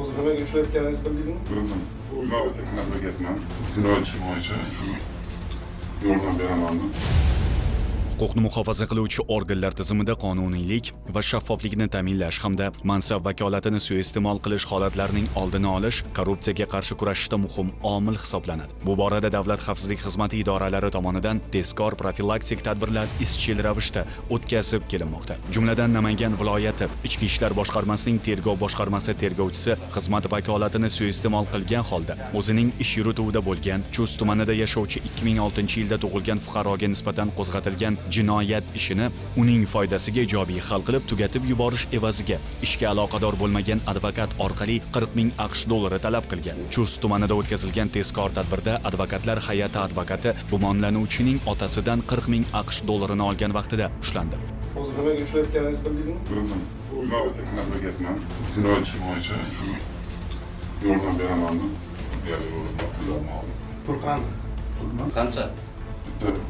Hozir nimaga ushlayotganingizni bildingizmi? Bildim. Nima jinoyat ishi bo'yicha yordam beramanmi? Huquqni muhofaza qiluvchi organlar tizimida qonuniylik va shaffoflikni ta'minlash hamda mansab vakolatini suiiste'mol qilish holatlarining oldini olish korrupsiyaga qarshi kurashishda muhim omil hisoblanadi. Bu borada Davlat xavfsizlik xizmati idoralari tomonidan tezkor profilaktik tadbirlar izchil ravishda o'tkazib kelinmoqda. Jumladan Namangan viloyati Ichki ishlar boshqarmasining tergov boshqarmasi tergovchisi xizmat vakolatini suiiste'mol qilgan holda o'zining ish yurituvida bo'lgan Chust tumanida yashovchi 2006-yilda tug'ilgan fuqaroga nisbatan qo'zg'atilgan jinoyat ishini uning foydasiga ijobiy hal qilib tugatib yuborish evaziga ishga aloqador bo'lmagan advokat orqali 40 ming AQSh dollari talab qilgan. Chust tumanida o'tkazilgan tezkor tadbirda advokatlar hay'ati advokati gumonlanuvchining otasidan 40 ming AQSh dollarini olgan vaqtida ushlandi. Hozir nimaga ushlayotganingizni bildingizmi? Bildim. Jinoyat ishi bo'yicha yordam beramanmi? Pul Qancha? Bitta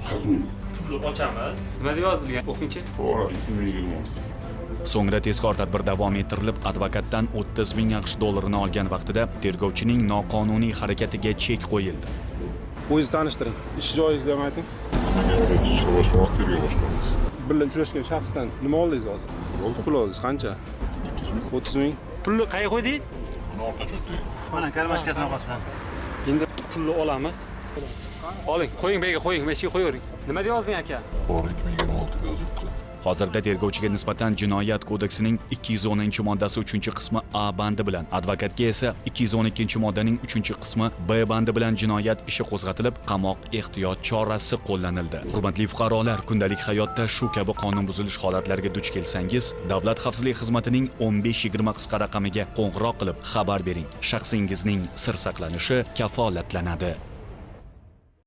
40 ming. Pul ochamiz. Nima deb yozilgan? O'qingchi. To'g'ri, 2020. So'ngra tezkor tadbir davom ettirilib, advokatdan 30 ming AQSh dollarini olgan vaqtida tergovchining noqonuniy harakatiga chek qo'yildi. O'zingizni tanishtiring. Ish joyingizni ham ayting. Ishlar boshqarmasi, tergov boshqarmasi. Birga uchrashgan shaxsdan nima oldingiz hozir? Pul oldingiz qancha? 30 ming. Pulni qayerga qo'ydingiz? Orqacha o'tdik. Mana karmashkasini orqasidan. Endi pulni olamiz. Oling, qo'ying bu yerga qo'ying, mashinaga qo'yavering. Nima deb yozding aka? To'g'ri, 2026 yozibdi. Hozirda tergovchiga nisbatan Jinoyat kodeksining 210-moddasi 3-qismi A bandi bilan, advokatga esa 212-moddaning 3-qismi B bandi bilan jinoyat ishi qo'zg'atilib, qamoq ehtiyot chorasi qo'llanildi. Hurmatli fuqarolar, kundalik hayotda shu kabi qonun buzilish holatlariga duch kelsangiz, Davlat xavfsizlik xizmatining 1520 qisqa raqamiga qo'ng'iroq qilib xabar bering. Shaxsingizning sir saqlanishi kafolatlanadi.